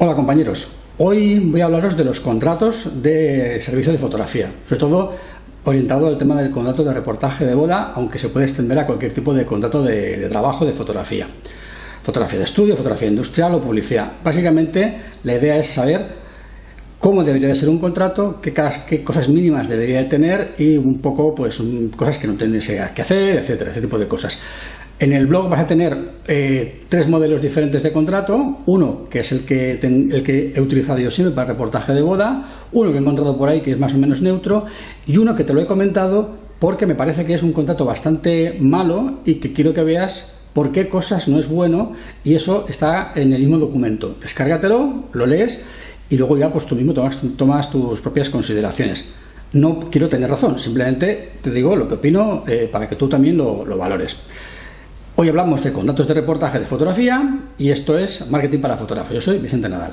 Hola compañeros, hoy voy a hablaros de los contratos de servicio de fotografía, sobre todo orientado al tema del contrato de reportaje de boda, aunque se puede extender a cualquier tipo de contrato de trabajo de fotografía. Fotografía de estudio, fotografía industrial o publicidad. Básicamente la idea es saber cómo debería de ser un contrato, qué cosas mínimas debería de tener y un poco pues cosas que no tendrías que hacer, etcétera, ese tipo de cosas. En el blog vas a tener tres modelos diferentes de contrato. Uno que es el que he utilizado yo siempre para reportaje de boda, uno que he encontrado por ahí que es más o menos neutro y uno que te lo he comentado porque me parece que es un contrato bastante malo y que quiero que veas por qué cosas no es bueno, y eso está en el mismo documento. Descárgatelo, lo lees y luego ya pues tú mismo tomas tus propias consideraciones. No quiero tener razón, simplemente te digo lo que opino para que tú también lo valores. Hoy hablamos de contratos de reportaje de fotografía y esto es Marketing para Fotógrafo. Yo soy Vicente Nadal.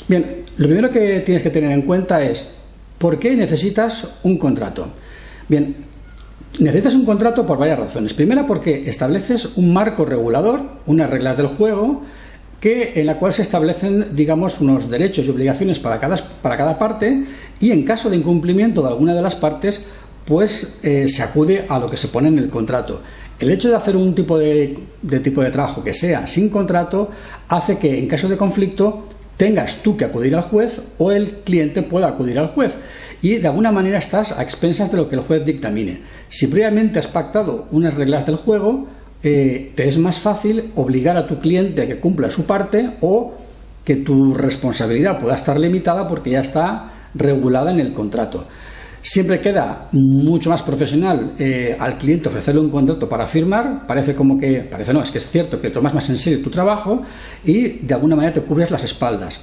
Bien, lo primero que tienes que tener en cuenta es ¿por qué necesitas un contrato? Bien, necesitas un contrato por varias razones. Primera, porque estableces un marco regulador, unas reglas del juego, en la cual se establecen, digamos, unos derechos y obligaciones para cada parte, y en caso de incumplimiento de alguna de las partes, pues se acude a lo que se pone en el contrato. El hecho de hacer un tipo de trabajo que sea sin contrato hace que en caso de conflicto tengas tú que acudir al juez o el cliente pueda acudir al juez, y de alguna manera estás a expensas de lo que el juez dictamine. Si previamente has pactado unas reglas del juego, te es más fácil obligar a tu cliente a que cumpla su parte, o que tu responsabilidad pueda estar limitada porque ya está regulada en el contrato. Siempre queda mucho más profesional al cliente ofrecerle un contrato para firmar. Parece que es cierto que tomas más en serio tu trabajo y de alguna manera te cubres las espaldas.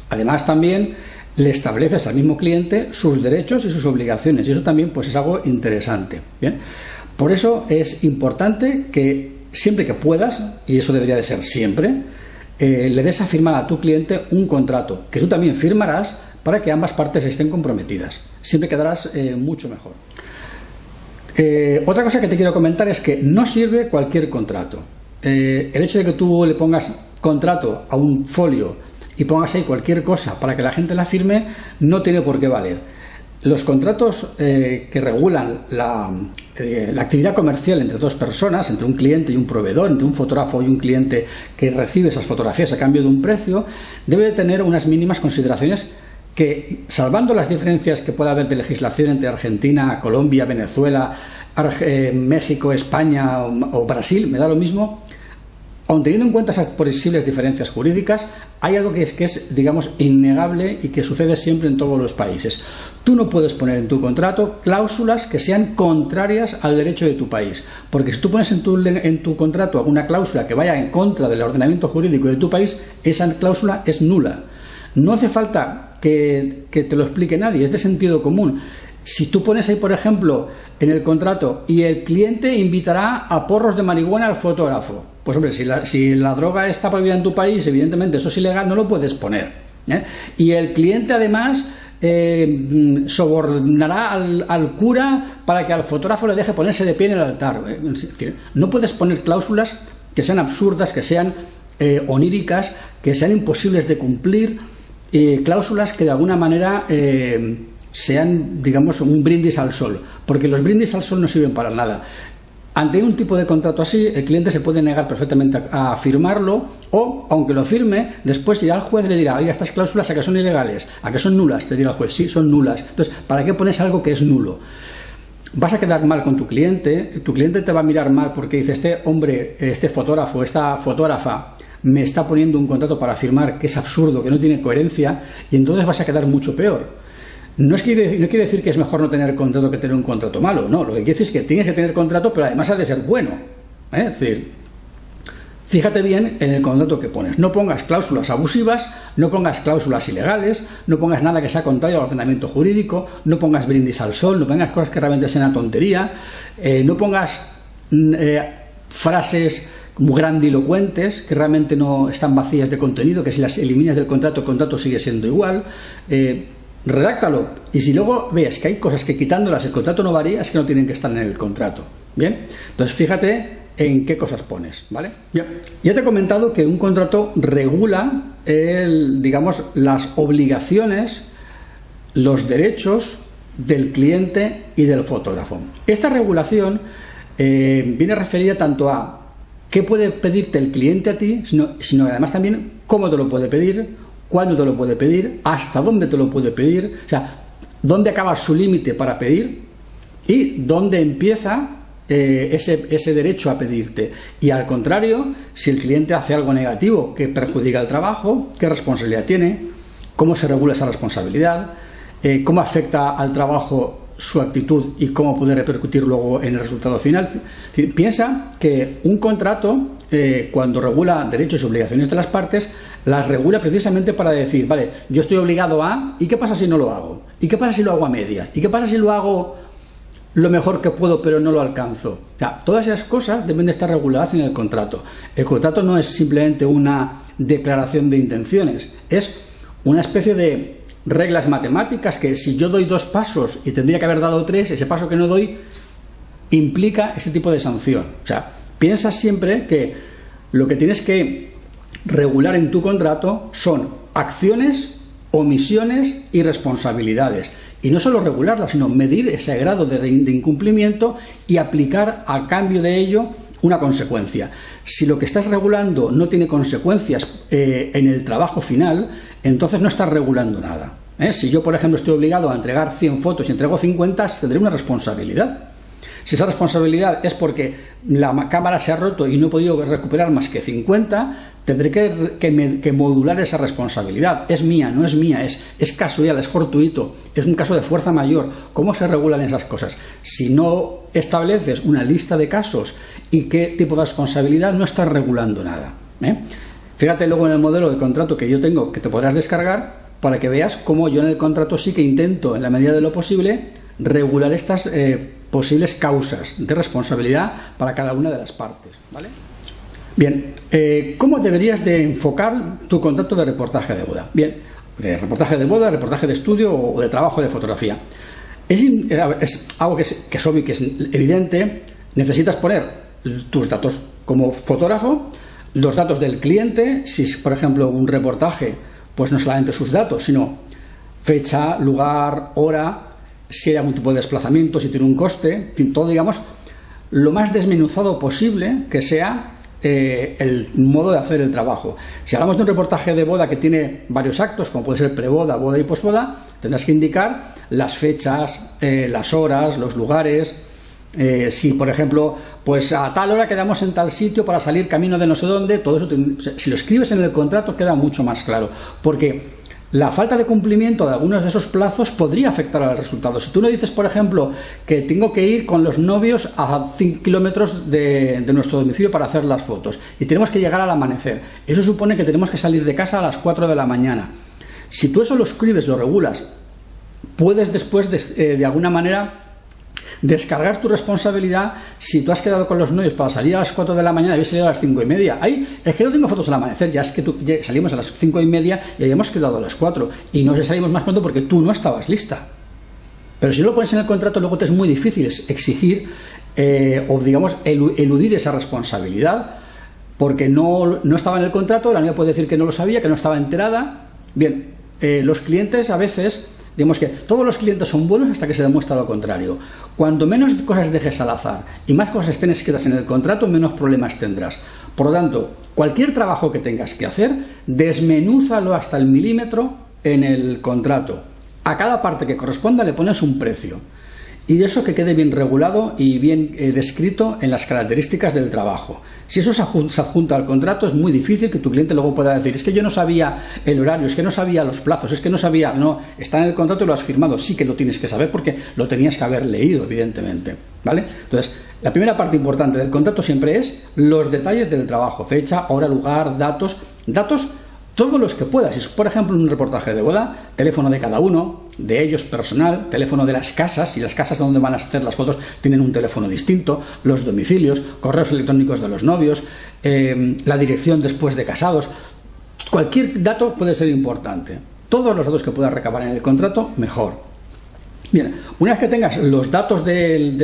Además también le estableces al mismo cliente sus derechos y sus obligaciones, y eso también pues es algo interesante. Bien, por eso es importante que siempre que puedas, y eso debería de ser siempre, le des a firmar a tu cliente un contrato que tú también firmarás para que ambas partes estén comprometidas. Siempre quedarás mucho mejor. Otra cosa que te quiero comentar es que no sirve cualquier contrato. El hecho de que tú le pongas contrato a un folio y pongas ahí cualquier cosa para que la gente la firme no tiene por qué valer. Los contratos que regulan la actividad comercial entre dos personas, entre un cliente y un proveedor, entre un fotógrafo y un cliente que recibe esas fotografías a cambio de un precio, debe de tener unas mínimas consideraciones que, salvando las diferencias que pueda haber de legislación entre Argentina, Colombia, Venezuela, México, España o Brasil, me da lo mismo, aun teniendo en cuenta esas posibles diferencias jurídicas, hay algo que es, digamos, innegable y que sucede siempre en todos los países. Tú no puedes poner en tu contrato cláusulas que sean contrarias al derecho de tu país, porque si tú pones en tu contrato alguna cláusula que vaya en contra del ordenamiento jurídico de tu país, esa cláusula es nula. No hace falta que te lo explique nadie, es de sentido común. Si tú pones ahí, por ejemplo, en el contrato, y el cliente invitará a porros de marihuana al fotógrafo, pues hombre, si la droga está prohibida en tu país, evidentemente eso es ilegal, no lo puedes poner, ¿eh? Y el cliente además sobornará al cura para que al fotógrafo le deje ponerse de pie en el altar. No puedes poner cláusulas que sean absurdas, que sean oníricas, que sean imposibles de cumplir, cláusulas que de alguna manera sean, digamos, un brindis al sol, porque los brindis al sol no sirven para nada. Ante un tipo de contrato así, el cliente se puede negar perfectamente a firmarlo, o, aunque lo firme, después irá al juez y le dirá: oiga, estas cláusulas, ¿a que son ilegales? ¿A que son nulas? Te dirá el juez: sí, son nulas. Entonces, ¿para qué pones algo que es nulo? Vas a quedar mal con tu cliente te va a mirar mal porque dice: este hombre, este fotógrafo, esta fotógrafa me está poniendo un contrato para firmar que es absurdo, que no tiene coherencia, y entonces vas a quedar mucho peor. No quiere decir que es mejor no tener contrato que tener un contrato malo, no, lo que quiere decir es que tienes que tener contrato, pero además ha de ser bueno, ¿eh? Es decir, fíjate bien en el contrato que pones, no pongas cláusulas abusivas, no pongas cláusulas ilegales, no pongas nada que sea contrario al ordenamiento jurídico, no pongas brindis al sol, no pongas cosas que realmente sean una tontería, no pongas frases muy grandilocuentes que realmente no están vacías de contenido, que si las eliminas del contrato, el contrato sigue siendo igual. redáctalo. Y si luego ves que hay cosas que quitándolas el contrato no varía, es que no tienen que estar en el contrato. Bien, entonces fíjate en qué cosas pones, ¿vale? Ya te he comentado que un contrato regula digamos, las obligaciones, los derechos del cliente y del fotógrafo. Esta regulación viene referida tanto a qué puede pedirte el cliente a ti, sino además también cómo te lo puede pedir, cuándo te lo puede pedir, hasta dónde te lo puede pedir, o sea, dónde acaba su límite para pedir y dónde empieza ese derecho a pedirte. Y al contrario, si el cliente hace algo negativo que perjudica el trabajo, ¿qué responsabilidad tiene? ¿Cómo se regula esa responsabilidad? ¿Cómo afecta al trabajo su actitud y cómo puede repercutir luego en el resultado final? Piensa que un contrato, cuando regula derechos y obligaciones de las partes, las regula precisamente para decir, vale, yo estoy obligado a, ¿y qué pasa si no lo hago? ¿Y qué pasa si lo hago a medias? ¿Y qué pasa si lo hago lo mejor que puedo pero no lo alcanzo? O sea, todas esas cosas deben de estar reguladas en el contrato. El contrato no es simplemente una declaración de intenciones, es una especie de reglas matemáticas que si yo doy 2 pasos y tendría que haber dado 3, ese paso que no doy implica ese tipo de sanción. O sea, piensa siempre que lo que tienes que regular en tu contrato son acciones, omisiones y responsabilidades. Y no solo regularlas, sino medir ese grado de incumplimiento y aplicar a cambio de ello una consecuencia. Si lo que estás regulando no tiene consecuencias en el trabajo final, entonces no estás regulando nada. Si yo, por ejemplo, estoy obligado a entregar 100 fotos y entrego 50, tendré una responsabilidad. Si esa responsabilidad es porque la cámara se ha roto y no he podido recuperar más que 50, tendré que modular esa responsabilidad. Es mía, no es mía, es casual, es fortuito, es un caso de fuerza mayor. ¿Cómo se regulan esas cosas? Si no estableces una lista de casos y qué tipo de responsabilidad, no estás regulando nada. Fíjate luego en el modelo de contrato que yo tengo, que te podrás descargar, para que veas cómo yo en el contrato sí que intento, en la medida de lo posible, regular estas posibles causas de responsabilidad para cada una de las partes, ¿vale? Bien, ¿cómo deberías de enfocar tu contrato de reportaje de boda? Bien, de reportaje de boda, reportaje de estudio o de trabajo de fotografía. Es algo que es obvio, que es evidente. Necesitas poner tus datos como fotógrafo, los datos del cliente, si es, por ejemplo, un reportaje, pues no solamente sus datos, sino fecha, lugar, hora, si hay algún tipo de desplazamiento, si tiene un coste, en fin, todo, digamos, lo más desmenuzado posible que sea el modo de hacer el trabajo. Si hablamos de un reportaje de boda que tiene varios actos, como puede ser preboda, boda y posboda, tendrás que indicar las fechas, las horas, los lugares. Si, por ejemplo, pues a tal hora quedamos en tal sitio para salir camino de no sé dónde, todo eso, si lo escribes en el contrato, queda mucho más claro, porque la falta de cumplimiento de algunos de esos plazos podría afectar al resultado. Si tú no dices, por ejemplo, que tengo que ir con los novios a 5 kilómetros de nuestro domicilio para hacer las fotos y tenemos que llegar al amanecer, eso supone que tenemos que salir de casa a las 4 de la mañana. Si tú eso lo escribes, lo regulas, puedes después de alguna manera descargar tu responsabilidad. Si tú has quedado con los novios para salir a las 4 de la mañana y habéis salido a las 5:30, ahí es que no tengo fotos al amanecer, ya es que salimos a las 5:30 y habíamos quedado a las 4 y no salimos más pronto porque tú no estabas lista. Pero si lo pones en el contrato, luego te es muy difícil exigir o digamos eludir esa responsabilidad porque no estaba en el contrato. La novia puede decir que no lo sabía, que no estaba enterada. Bien, los clientes a veces, digamos que todos los clientes son buenos hasta que se demuestra lo contrario. Cuanto menos cosas dejes al azar y más cosas estén escritas en el contrato, menos problemas tendrás. Por lo tanto, cualquier trabajo que tengas que hacer, desmenúzalo hasta el milímetro en el contrato. A cada parte que corresponda le pones un precio. Y eso que quede bien regulado y bien descrito en las características del trabajo. Si eso se adjunta al contrato, es muy difícil que tu cliente luego pueda decir: es que yo no sabía el horario, es que no sabía los plazos, es que no sabía. No, está en el contrato y lo has firmado. Sí que lo tienes que saber porque lo tenías que haber leído, evidentemente, ¿vale? Entonces, la primera parte importante del contrato siempre es los detalles del trabajo: fecha, hora, lugar, datos, todos los que puedas. Si es, por ejemplo, un reportaje de boda, teléfono de cada uno, de ellos personal, teléfono de las casas, y las casas donde van a hacer las fotos tienen un teléfono distinto, los domicilios, correos electrónicos de los novios, la dirección después de casados. Cualquier dato puede ser importante. todos los datos que puedas recabar en el contrato, mejor. Bien, una vez que tengas los datos del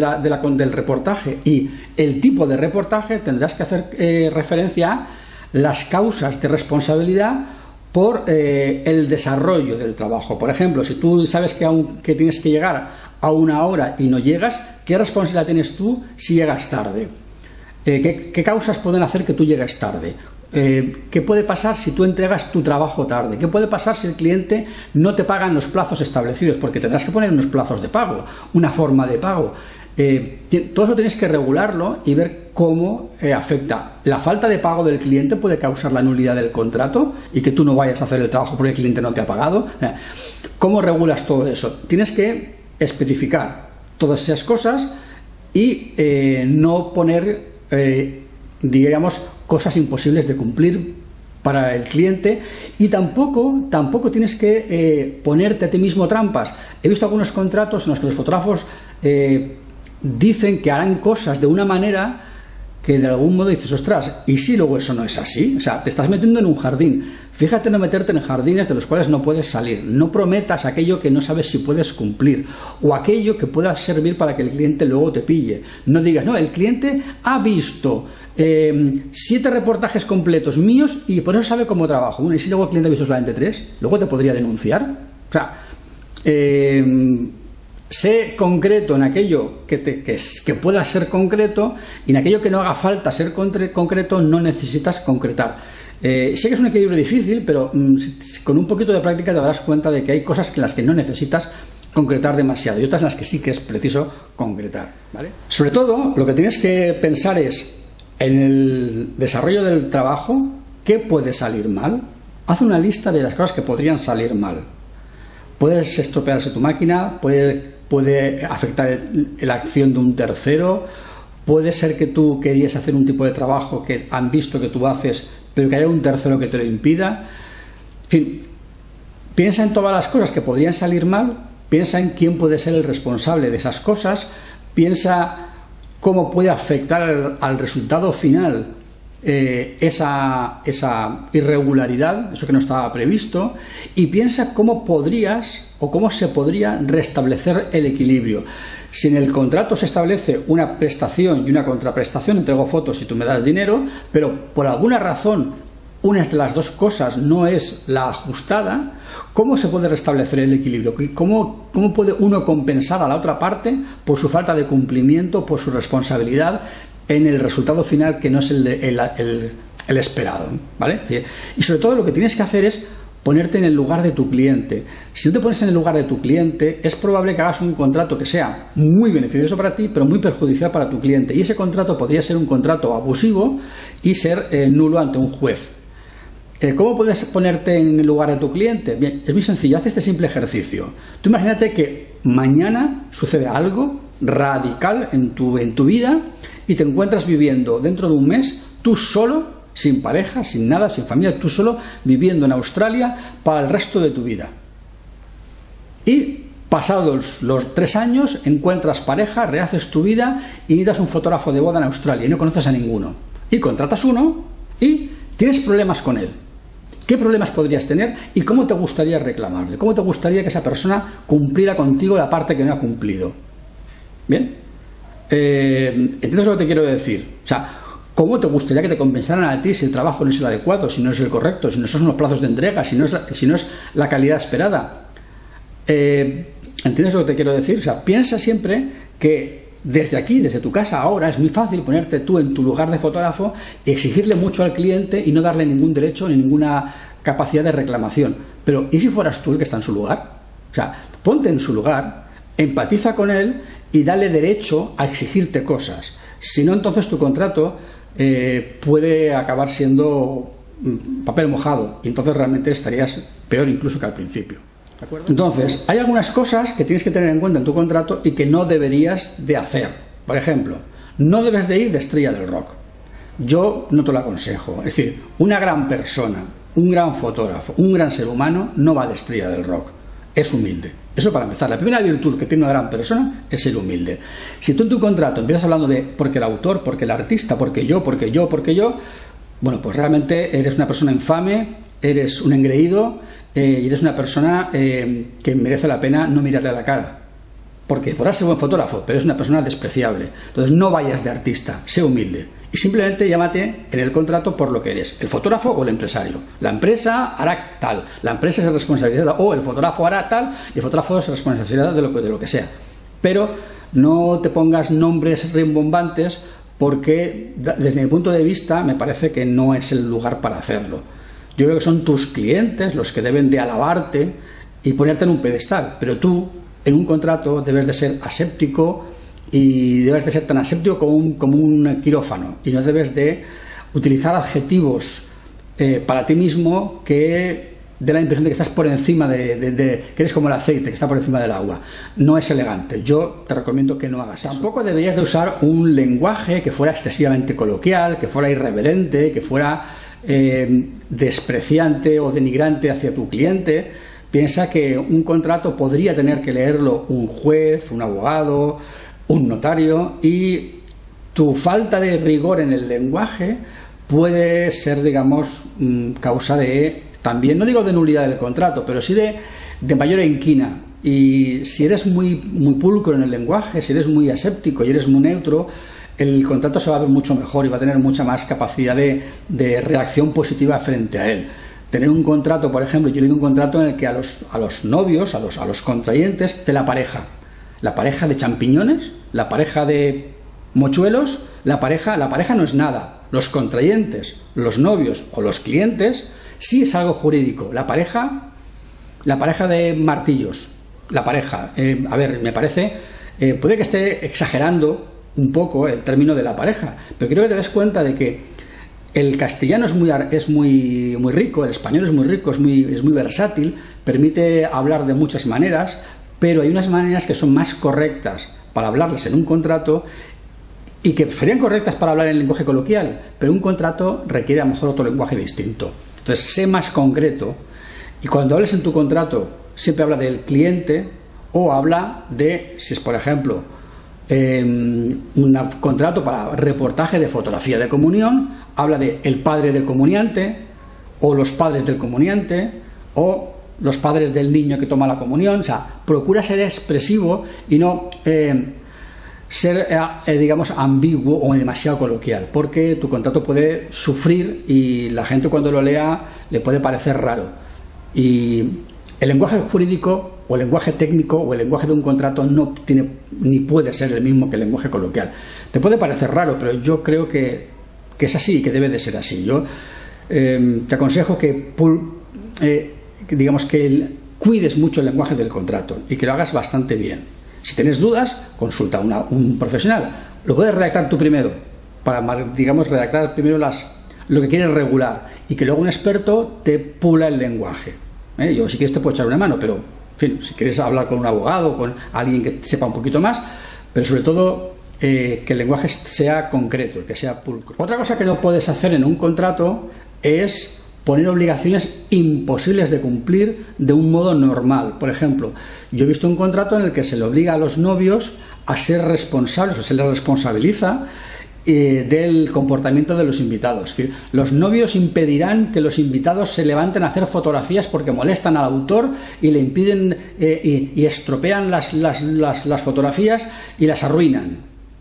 reportaje y el tipo de reportaje, tendrás que hacer referencia a las causas de responsabilidad por el desarrollo del trabajo. Por ejemplo, si tú sabes que tienes que llegar a una hora y no llegas, ¿qué responsabilidad tienes tú si llegas tarde? ¿Qué causas pueden hacer que tú llegues tarde? ¿Qué puede pasar si tú entregas tu trabajo tarde? ¿Qué puede pasar si el cliente no te paga en los plazos establecidos? Porque tendrás que poner unos plazos de pago, una forma de pago. Todo eso tienes que regularlo y ver cómo afecta. La falta de pago del cliente puede causar la nulidad del contrato y que tú no vayas a hacer el trabajo porque el cliente no te ha pagado. ¿Cómo regulas todo eso? Tienes que especificar todas esas cosas y no poner, digamos, cosas imposibles de cumplir para el cliente, y tampoco tienes que ponerte a ti mismo trampas. He visto algunos contratos en los que los fotógrafos dicen que harán cosas de una manera que de algún modo dices, ostras, ¿y si luego eso no es así? O sea, te estás metiendo en un jardín. Fíjate no meterte en jardines de los cuales no puedes salir. No prometas aquello que no sabes si puedes cumplir, o aquello que pueda servir para que el cliente luego te pille. No digas, no, el cliente ha visto 7 reportajes completos míos y por eso sabe cómo trabajo. Bueno, y si luego el cliente ha visto solamente 3, luego te podría denunciar. O sea, sé concreto en aquello que pueda ser concreto, y en aquello que no haga falta ser concreto no necesitas concretar. Sé que es un equilibrio difícil, pero con un poquito de práctica te darás cuenta de que hay cosas en las que no necesitas concretar demasiado y otras en las que sí que es preciso concretar, ¿vale? Sobre todo, lo que tienes que pensar es, en el desarrollo del trabajo, ¿qué puede salir mal? Haz una lista de las cosas que podrían salir mal. Puedes estropearse tu máquina, puede afectar la acción de un tercero, puede ser que tú querías hacer un tipo de trabajo que han visto que tú haces, pero que haya un tercero que te lo impida. En fin, piensa en todas las cosas que podrían salir mal, piensa en quién puede ser el responsable de esas cosas, piensa cómo puede afectar al resultado final esa irregularidad, eso que no estaba previsto, y piensa cómo podrías o cómo se podría restablecer el equilibrio. Si en el contrato se establece una prestación y una contraprestación, entrego fotos y tú me das dinero, pero por alguna razón una de las dos cosas no es la ajustada, ¿cómo se puede restablecer el equilibrio? ¿Cómo puede uno compensar a la otra parte por su falta de cumplimiento, por su responsabilidad en el resultado final que no es el esperado, ¿vale? Y sobre todo lo que tienes que hacer es ponerte en el lugar de tu cliente. Si no te pones en el lugar de tu cliente, es probable que hagas un contrato que sea muy beneficioso para ti, pero muy perjudicial para tu cliente. Y ese contrato podría ser un contrato abusivo y ser nulo ante un juez. ¿Cómo puedes ponerte en el lugar de tu cliente? Bien, es muy sencillo, haz este simple ejercicio. Tú imagínate que mañana sucede algo radical en tu vida y te encuentras viviendo dentro de un mes tú solo, sin pareja, sin nada, sin familia, tú solo viviendo en Australia para el resto de tu vida. Y pasados los 3 años encuentras pareja, rehaces tu vida y necesitas un fotógrafo de boda en Australia y no conoces a ninguno. Y contratas uno y tienes problemas con él. ¿Qué problemas podrías tener y cómo te gustaría reclamarle? ¿Cómo te gustaría que esa persona cumpliera contigo la parte que no ha cumplido? ¿Bien? ¿Entiendes lo que te quiero decir? O sea, ¿cómo te gustaría que te compensaran a ti si el trabajo no es el adecuado, si no es el correcto, si no son los plazos de entrega, si no es la calidad esperada? ¿Entiendes lo que te quiero decir? O sea, piensa siempre que desde aquí, desde tu casa ahora, es muy fácil ponerte tú en tu lugar de fotógrafo y exigirle mucho al cliente y no darle ningún derecho ni ninguna capacidad de reclamación. Pero ¿y si fueras tú el que está en su lugar? O sea, ponte en su lugar, empatiza con él y dale derecho a exigirte cosas. Si no, entonces tu contrato puede acabar siendo papel mojado y entonces realmente estarías peor incluso que al principio. ¿De acuerdo? Entonces, hay algunas cosas que tienes que tener en cuenta en tu contrato y que no deberías de hacer. Por ejemplo, no debes de ir de estrella del rock. Yo no te lo aconsejo. Es decir, una gran persona, un gran fotógrafo, un gran ser humano no va de estrella del rock. Es humilde. Eso para empezar. La primera virtud que tiene una gran persona es ser humilde. Si tú en tu contrato empiezas hablando de porque el autor, porque el artista, porque yo, bueno, pues realmente eres una persona infame, eres un engreído y eres una persona que merece la pena no mirarle a la cara. Porque podrás ser buen fotógrafo, pero eres una persona despreciable. Entonces no vayas de artista, sé humilde. Y simplemente llámate en el contrato por lo que eres, el fotógrafo o el empresario. La empresa hará tal, la empresa se responsabilizará, o el fotógrafo hará tal, y el fotógrafo se responsabilizará de lo que sea. Pero no te pongas nombres rimbombantes, porque desde mi punto de vista me parece que no es el lugar para hacerlo. Yo creo que son tus clientes los que deben de alabarte y ponerte en un pedestal, pero tú en un contrato debes de ser aséptico, y debes de ser tan aséptico como un quirófano, y no debes de utilizar adjetivos para ti mismo que dé la impresión de que estás por encima que eres como el aceite que está por encima del agua. No es elegante. Yo te recomiendo que no hagas eso. Tampoco deberías de usar un lenguaje que fuera excesivamente coloquial, que fuera irreverente, que fuera despreciante o denigrante hacia tu cliente. Piensa que un contrato podría tener que leerlo un juez, un abogado, un notario, y tu falta de rigor en el lenguaje puede ser, digamos, causa de, también, no digo de nulidad del contrato, pero sí de mayor inquina. Y si eres muy pulcro en el lenguaje, si eres muy aséptico y eres muy neutro, el contrato se va a ver mucho mejor y va a tener mucha más capacidad de reacción positiva frente a él. Tener un contrato, por ejemplo, yo digo un contrato en el que a los novios, a los contrayentes de la pareja de champiñones, la pareja de mochuelos, la pareja no es nada. Los contrayentes, los novios o los clientes sí es algo jurídico. La pareja de martillos, a ver, me parece, puede que esté exagerando un poco el término de la pareja, pero creo que te des cuenta de que el castellano es muy rico, el español es muy rico, es muy versátil, permite hablar de muchas maneras, pero hay unas maneras que son más correctas para hablarlas en un contrato y que serían correctas para hablar en lenguaje coloquial, pero un contrato requiere a lo mejor otro lenguaje distinto. Entonces, sé más concreto, y cuando hables en tu contrato siempre habla del cliente, o habla de, si es por ejemplo un contrato para reportaje de fotografía de comunión, habla de el padre del comuniante, o los padres del comuniante, o los padres del niño que toma la comunión. O sea, procura ser expresivo y no ser, digamos, ambiguo o demasiado coloquial, porque tu contrato puede sufrir y la gente cuando lo lea le puede parecer raro. Y el lenguaje jurídico o el lenguaje técnico o el lenguaje de un contrato no tiene ni puede ser el mismo que el lenguaje coloquial. Te puede parecer raro, pero yo creo que es así y que debe de ser así. Yo te aconsejo que digamos que cuides mucho el lenguaje del contrato y que lo hagas bastante bien. Si tienes dudas, consulta a un profesional. Lo puedes redactar tú primero, para, digamos, redactar primero lo que quieres regular, y que luego un experto te pula el lenguaje. Yo, si quieres, te puedo echar una mano, pero, en fin, si quieres hablar con un abogado, con alguien que sepa un poquito más, pero sobre todo que el lenguaje sea concreto, que sea pulcro. Otra cosa que no puedes hacer en un contrato es poner obligaciones imposibles de cumplir de un modo normal. Por ejemplo, yo he visto un contrato en el que se le obliga a los novios a ser responsables, o se les responsabiliza del comportamiento de los invitados. Es decir, los novios impedirán que los invitados se levanten a hacer fotografías porque molestan al autor y le impiden y estropean las fotografías y las arruinan.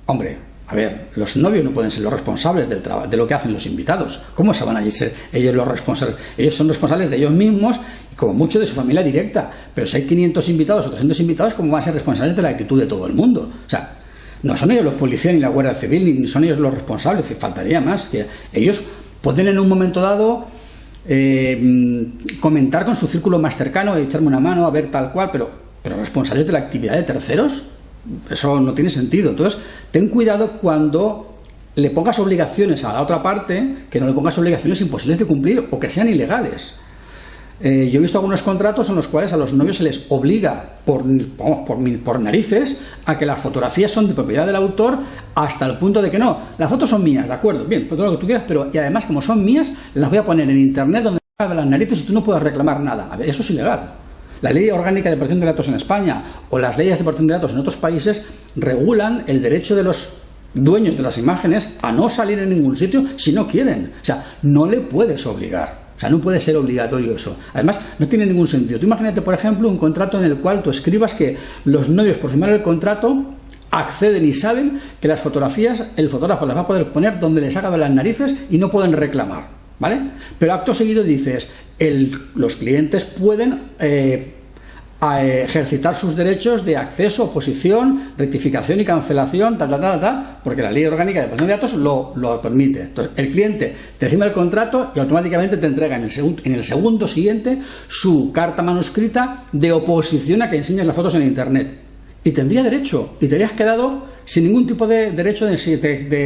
Hombre, a ver, los novios no pueden ser los responsables de lo que hacen los invitados. ¿Cómo se van a ser ellos los responsables? Ellos son responsables de ellos mismos y como mucho de su familia directa. Pero si hay 500 invitados o 300 invitados, ¿cómo van a ser responsables de la actitud de todo el mundo? O sea, no son ellos los policías ni la Guardia Civil, ni son ellos los responsables. Faltaría más. Que ellos pueden en un momento dado comentar con su círculo más cercano, echarme una mano, a ver tal cual, pero responsables de la actividad de terceros. Eso no tiene sentido. Entonces, ten cuidado cuando le pongas obligaciones a la otra parte, que no le pongas obligaciones imposibles de cumplir o que sean ilegales. Yo he visto algunos contratos en los cuales a los novios se les obliga por narices a que las fotografías son de propiedad del autor, hasta el punto de que no, las fotos son mías, de acuerdo, bien, todo lo que tú quieras, pero y además como son mías, las voy a poner en internet donde me hagan las narices y tú no puedes reclamar nada. A ver, eso es ilegal. La Ley Orgánica de Protección de Datos en España o las leyes de protección de datos en otros países regulan el derecho de los dueños de las imágenes a no salir en ningún sitio si no quieren. O sea, no le puedes obligar. O sea, no puede ser obligatorio eso. Además, no tiene ningún sentido. Tú imagínate, por ejemplo, un contrato en el cual tú escribas que los novios, por firmar el contrato, acceden y saben que las fotografías el fotógrafo las va a poder poner donde les haga de las narices y no pueden reclamar, ¿vale? Pero acto seguido dices, los clientes pueden ejercitar sus derechos de acceso, oposición, rectificación y cancelación, porque la ley orgánica de protección de datos lo permite. Entonces, el cliente te firma el contrato y automáticamente te entrega en el segundo siguiente su carta manuscrita de oposición a que enseñes las fotos en Internet. Y tendría derecho, y te habrías quedado sin ningún tipo de derecho de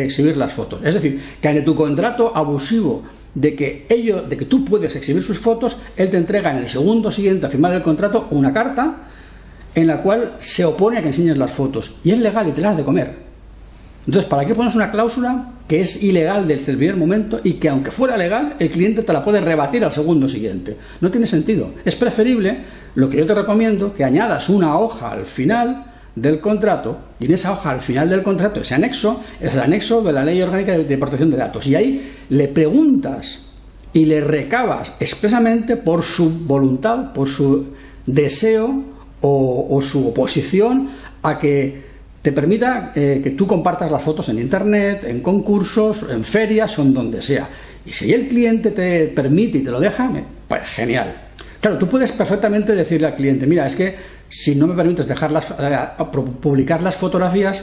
exhibir las fotos. Es decir, que en tu contrato abusivo de que tú puedes exhibir sus fotos, él te entrega en el segundo siguiente a firmar el contrato una carta en la cual se opone a que enseñes las fotos. Y es legal y te las has de comer. Entonces, ¿para qué pones una cláusula que es ilegal desde el primer momento y que, aunque fuera legal, el cliente te la puede rebatir al segundo siguiente? No tiene sentido. Es preferible, lo que yo te recomiendo, que añadas una hoja al final del contrato, y en esa hoja al final del contrato, ese anexo, es el anexo de la Ley Orgánica de Protección de Datos. Y ahí le preguntas y le recabas expresamente por su voluntad, por su deseo o su oposición a que te permita que tú compartas las fotos en Internet, en concursos, en ferias o en donde sea. Y si el cliente te permite y te lo deja, pues genial. Claro, tú puedes perfectamente decirle al cliente, mira, es que si no me permites publicar las fotografías,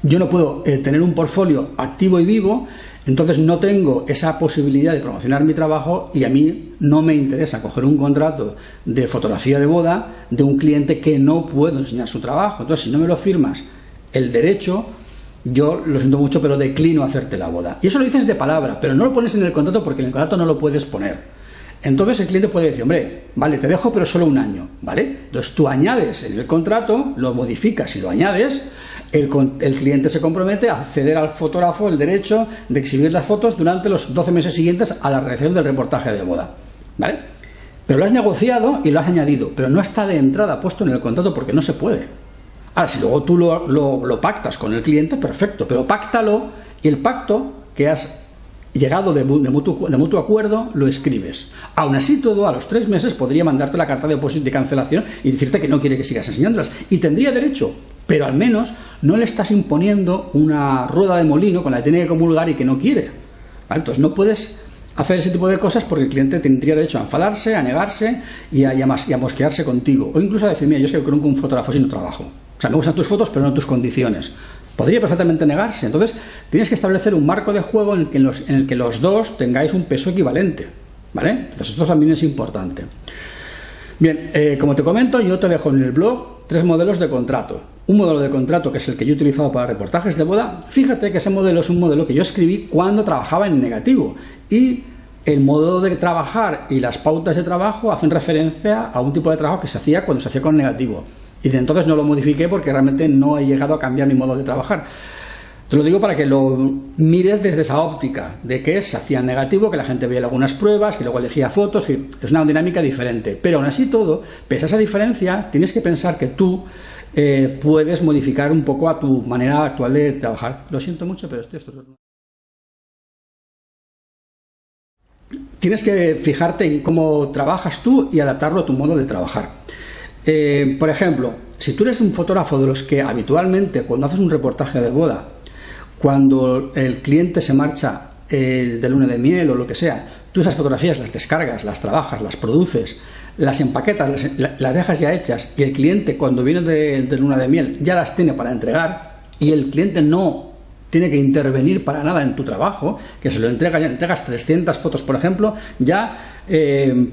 yo no puedo tener un portfolio activo y vivo, entonces no tengo esa posibilidad de promocionar mi trabajo y a mí no me interesa coger un contrato de fotografía de boda de un cliente que no puedo enseñar su trabajo. Entonces, si no me lo firmas el derecho, yo lo siento mucho, pero declino hacerte la boda. Y eso lo dices de palabra, pero no lo pones en el contrato porque en el contrato no lo puedes poner. Entonces el cliente puede decir, hombre, vale, te dejo, pero solo un año, ¿vale? Entonces tú añades en el contrato, lo modificas y lo añades, el cliente se compromete a ceder al fotógrafo el derecho de exhibir las fotos durante los 12 meses siguientes a la realización del reportaje de boda, ¿vale? Pero lo has negociado y lo has añadido, pero no está de entrada puesto en el contrato porque no se puede. Ahora, si luego tú lo pactas con el cliente, perfecto, pero páctalo y el pacto que has llegado de mutuo acuerdo, lo escribes. Aún así todo, a los 3 meses podría mandarte la carta de oposición de cancelación y decirte que no quiere que sigas enseñándolas. Y tendría derecho, pero al menos no le estás imponiendo una rueda de molino con la que tiene que comulgar y que no quiere. ¿Vale? Entonces no puedes hacer ese tipo de cosas porque el cliente tendría derecho a enfadarse, a negarse y a mosquearse contigo. O incluso a decir, mira, yo es que creo que un fotógrafo así no trabajo. O sea, me gustan tus fotos, pero no tus condiciones. Podría perfectamente negarse. Entonces, tienes que establecer un marco de juego en el que los dos tengáis un peso equivalente, ¿vale? Entonces, esto también es importante. Bien, como te comento, yo te dejo en el blog 3 modelos de contrato. Un modelo de contrato que es el que yo he utilizado para reportajes de boda. Fíjate que ese modelo es un modelo que yo escribí cuando trabajaba en negativo. Y el modo de trabajar y las pautas de trabajo hacen referencia a un tipo de trabajo que se hacía cuando se hacía con negativo. Y de entonces no lo modifiqué porque realmente no he llegado a cambiar mi modo de trabajar. Te lo digo para que lo mires desde esa óptica, de que se hacía en negativo, que la gente veía algunas pruebas, que luego elegía fotos, es una dinámica diferente. Pero aún así todo, pese a esa diferencia, tienes que pensar que tú puedes modificar un poco a tu manera actual de trabajar. Lo siento mucho, pero esto tienes que fijarte en cómo trabajas tú y adaptarlo a tu modo de trabajar. Por ejemplo, si tú eres un fotógrafo de los que habitualmente cuando haces un reportaje de boda, cuando el cliente se marcha de luna de miel o lo que sea, tú esas fotografías las descargas, las trabajas, las produces, las empaquetas, las dejas ya hechas y el cliente cuando viene de luna de miel ya las tiene para entregar y el cliente no tiene que intervenir para nada en tu trabajo, que se lo entregas 300 fotos, por ejemplo, ya con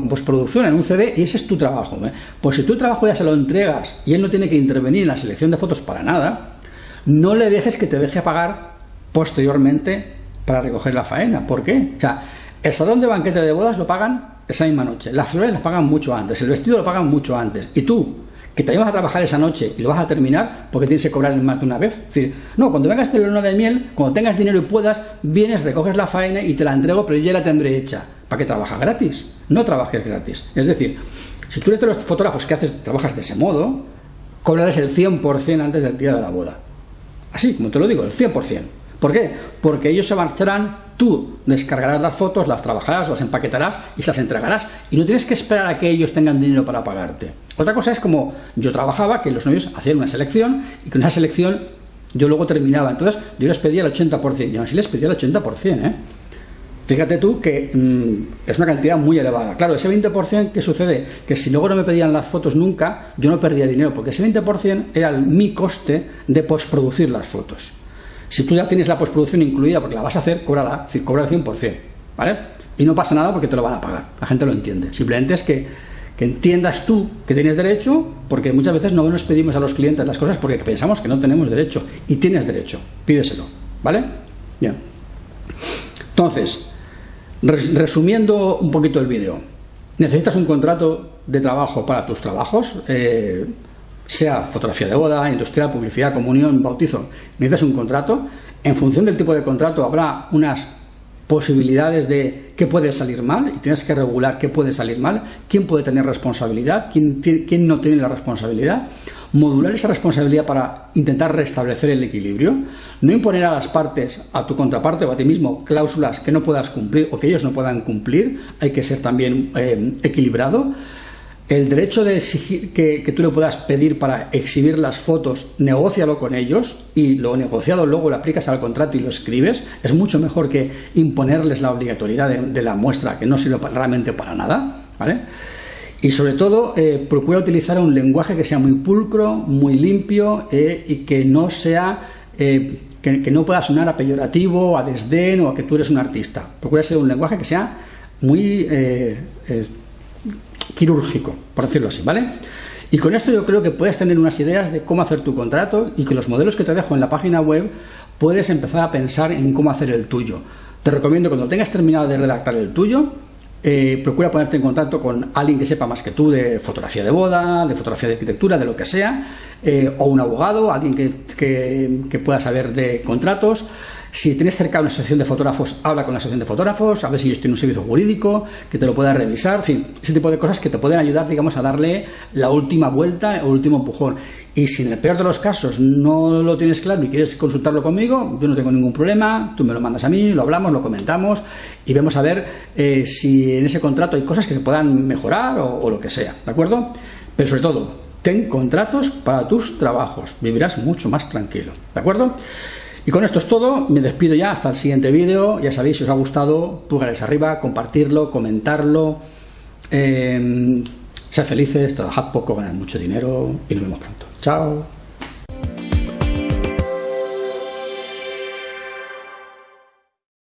postproducción en un CD y ese es tu trabajo, ¿eh? Pues si tu trabajo ya se lo entregas y él no tiene que intervenir en la selección de fotos para nada, no le dejes que te deje pagar posteriormente para recoger la faena. ¿Por qué? O sea, el salón de banquete de bodas lo pagan esa misma noche, las flores las pagan mucho antes, el vestido lo pagan mucho antes y tú, que te vas a trabajar esa noche y lo vas a terminar porque tienes que cobrar más de una vez. Es decir, no, cuando vengas de luna de miel, cuando tengas dinero y puedas, vienes, recoges la faena y te la entrego, pero yo ya la tendré hecha. ¿Para qué trabajas gratis? No trabajes gratis. Es decir, si tú eres de los fotógrafos que trabajas de ese modo, cobrarás el 100% antes del día de la boda. Así, como te lo digo, el 100%. ¿Por qué? Porque ellos se marcharán tú descargarás las fotos, las trabajarás, las empaquetarás y se las entregarás. Y no tienes que esperar a que ellos tengan dinero para pagarte. Otra cosa es como yo trabajaba, que los novios hacían una selección y con esa selección yo luego terminaba. Entonces yo les pedía el 80%. Y así les pedía el 80%, Fíjate tú que es una cantidad muy elevada. Claro, ese 20%, ¿qué sucede? Que si luego no me pedían las fotos nunca, yo no perdía dinero, porque ese 20% era mi coste de postproducir las fotos. Si tú ya tienes la postproducción incluida, porque la vas a hacer, cóbrala, es decir, cobra el 100%, ¿vale? Y no pasa nada porque te lo van a pagar, la gente lo entiende. Simplemente es que entiendas tú que tienes derecho, porque muchas veces no nos pedimos a los clientes las cosas porque pensamos que no tenemos derecho, y tienes derecho, pídeselo, ¿vale? Bien. Entonces, resumiendo un poquito el vídeo, necesitas un contrato de trabajo para tus trabajos, sea fotografía de boda, industrial, publicidad, comunión, bautizo. Necesitas un contrato. En función del tipo de contrato habrá unas posibilidades de qué puede salir mal y tienes que regular qué puede salir mal, quién puede tener responsabilidad, quién no tiene la responsabilidad. Modular esa responsabilidad para intentar restablecer el equilibrio, no imponer a las partes, a tu contraparte o a ti mismo, cláusulas que no puedas cumplir o que ellos no puedan cumplir. Hay que ser también equilibrado. El derecho de exigir que tú le puedas pedir para exhibir las fotos, negócialo con ellos, y lo negociado luego lo aplicas al contrato y lo escribes. Es mucho mejor que imponerles la obligatoriedad de la muestra, que no sirve realmente para nada, ¿vale? Y sobre todo, procura utilizar un lenguaje que sea muy pulcro, muy limpio, y que no sea que no pueda sonar a peyorativo, a desdén o a que tú eres un artista. Procura ser un lenguaje que sea muy quirúrgico, por decirlo así, ¿vale? Y con esto yo creo que puedes tener unas ideas de cómo hacer tu contrato, y que los modelos que te dejo en la página web puedes empezar a pensar en cómo hacer el tuyo. Te recomiendo, cuando tengas terminado de redactar el tuyo, procura ponerte en contacto con alguien que sepa más que tú de fotografía de boda, de fotografía de arquitectura, de lo que sea, o un abogado, alguien que pueda saber de contratos. Si tienes cerca una asociación de fotógrafos, habla con la asociación de fotógrafos, a ver si ellos tienen un servicio jurídico que te lo pueda revisar, en fin, ese tipo de cosas que te pueden ayudar, digamos, a darle la última vuelta o último empujón. Y si en el peor de los casos no lo tienes claro y quieres consultarlo conmigo, yo no tengo ningún problema, tú me lo mandas a mí, lo hablamos, lo comentamos y vemos a ver si en ese contrato hay cosas que se puedan mejorar o lo que sea, ¿de acuerdo? Pero sobre todo, ten contratos para tus trabajos, vivirás mucho más tranquilo, ¿de acuerdo? Y con esto es todo, me despido ya, hasta el siguiente vídeo. Ya sabéis, si os ha gustado, pulgares arriba, compartirlo, comentarlo, sed felices, trabajad poco, ganad mucho dinero y nos vemos pronto. Chao.